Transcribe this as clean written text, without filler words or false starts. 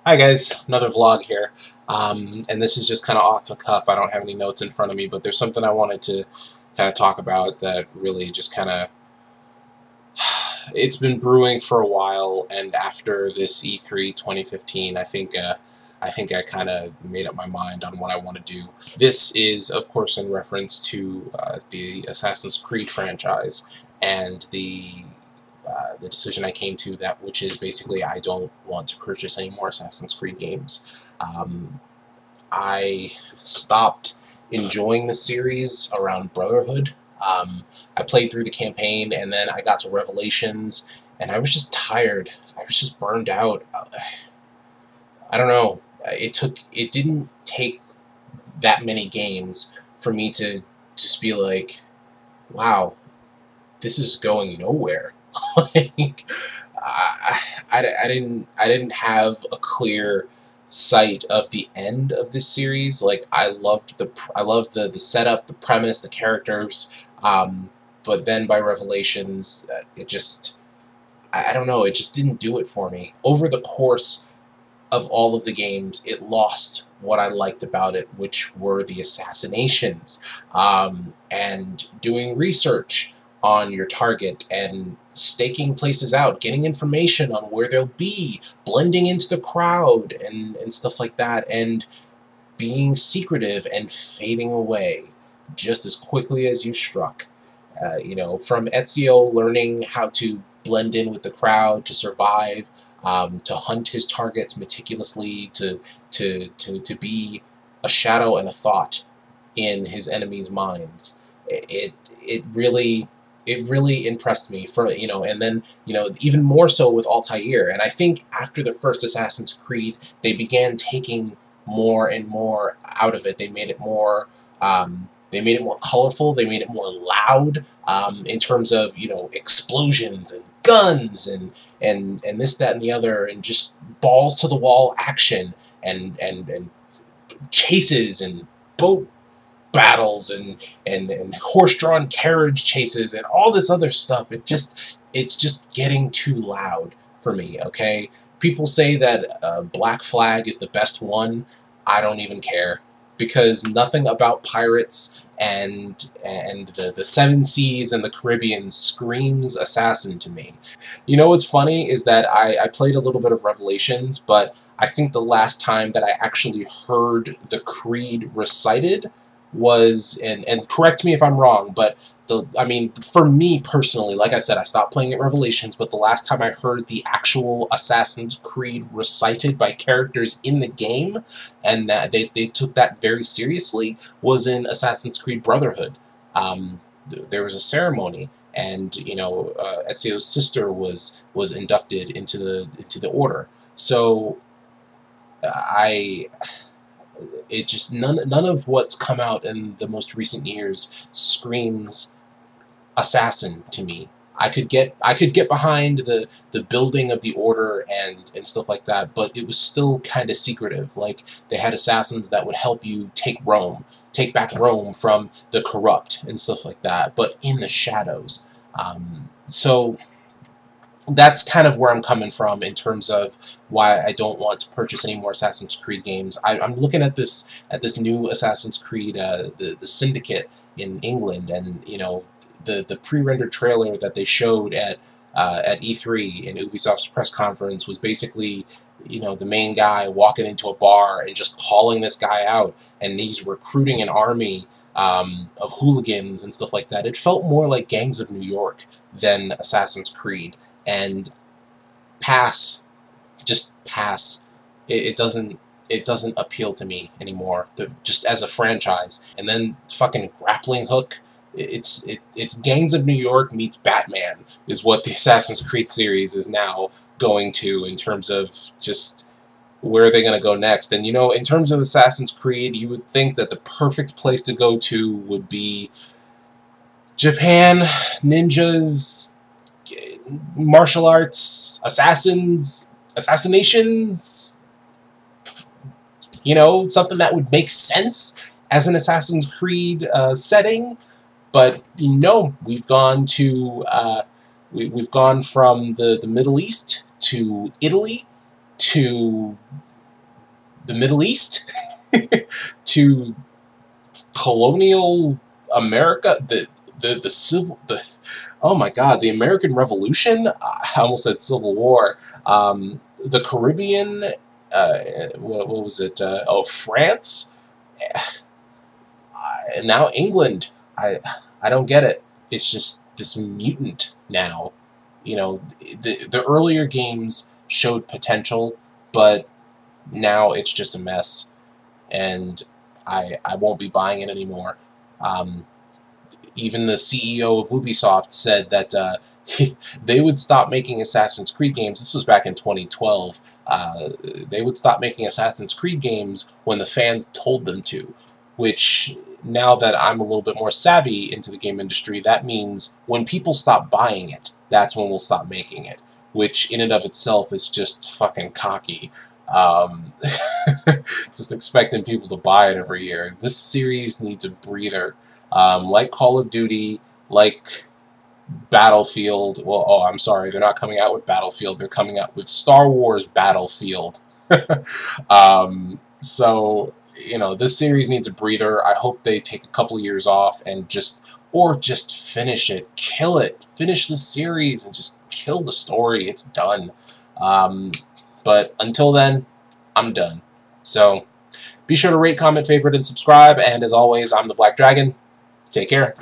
Hi guys, another vlog here, and this is just kind of off the cuff. I don't have any notes in front of me, but there's something I wanted to kind of talk about that really just kind of, it's been brewing for a while, and after this E3 2015, I think I kind of made up my mind on what I want to do. This is, of course, in reference to the Assassin's Creed franchise and the decision I came to, that which is basically I don't want to purchase any more Assassin's Creed games. I stopped enjoying the series around Brotherhood. I played through the campaign, and then I got to Revelations, and I was just tired. I was just burned out. I don't know. It didn't take that many games for me to just be like, wow, this is going nowhere. Like, I didn't have a clear sight of the end of this series. Like, I loved the setup, the premise, the characters, but then by Revelations, it just, I don't know, it just didn't do it for me. Over the course of all of the games, it lost what I liked about it, which were the assassinations, and doing research on your target and staking places out, getting information on where they'll be, blending into the crowd and stuff like that, and being secretive and fading away just as quickly as you struck. From Ezio learning how to blend in with the crowd to survive, to hunt his targets meticulously, to be a shadow and a thought in his enemies' minds. It really impressed me, and then even more so with Altair. And I think after the first Assassin's Creed, they began taking more and more out of it. They made it more. They made it more colorful. They made it more loud, in terms of explosions and guns and this, that, and the other, and just balls to the wall action and chases and boat battles and horse-drawn carriage chases and all this other stuff. It's just getting too loud for me. Okay, people say that Black Flag is the best one. I don't even care, because nothing about pirates and the Seven Seas and the Caribbean screams assassin to me. You know what's funny is that I played a little bit of Revelations, but I think the last time that I actually heard the Creed recited was, and correct me if I'm wrong, but for me personally, like I said, I stopped playing at Revelations, but the last time I heard the actual Assassin's Creed recited by characters in the game, and that they took that very seriously, was in Assassin's Creed Brotherhood. There was a ceremony, and Ezio's sister was inducted into the order. So it just, none of what's come out in the most recent years screams assassin to me. I could get behind the building of the order and stuff like that, but it was still kind of secretive. Like, they had assassins that would help you take back Rome from the corrupt and stuff like that, but in the shadows. So that's kind of where I'm coming from in terms of why I don't want to purchase any more Assassin's Creed games. I'm looking at this new Assassin's Creed, the Syndicate in England, and the pre-rendered trailer that they showed at E3 in Ubisoft's press conference was basically the main guy walking into a bar and just calling this guy out, and he's recruiting an army of hooligans and stuff like that. It felt more like Gangs of New York than Assassin's Creed. And just pass. It doesn't appeal to me anymore, just as a franchise. And then fucking grappling hook. It's Gangs of New York meets Batman is what the Assassin's Creed series is now going to, in terms of just where are they going to go next. And in terms of Assassin's Creed, you would think that the perfect place to go to would be Japan, ninjas, martial arts, assassinations, something that would make sense as an Assassin's Creed setting. But we've gone to we've gone from the Middle East to Italy to the Middle East to colonial America, the civil, oh my God, the American Revolution. I almost said Civil War. The Caribbean. What was it? Oh, France. And now England. I don't get it. It's just this mutant now. You know, the earlier games showed potential, but now it's just a mess, and I won't be buying it anymore. Even the CEO of Ubisoft said that they would stop making Assassin's Creed games. This was back in 2012. They would stop making Assassin's Creed games when the fans told them to, which, now that I'm a little bit more savvy into the game industry, that means when people stop buying it, that's when we'll stop making it, which in and of itself is just fucking cocky. Just expecting people to buy it every year. This series needs a breather. Like Call of Duty, like Battlefield. Well, oh, I'm sorry, they're not coming out with Battlefield. They're coming out with Star Wars Battlefield. So, you know, this series needs a breather. I hope they take a couple years off and just finish it, kill it, finish the series and just kill the story. It's done. But until then, I'm done. So, be sure to rate, comment, favorite, and subscribe. And as always, I'm the Black Dragon. Take care.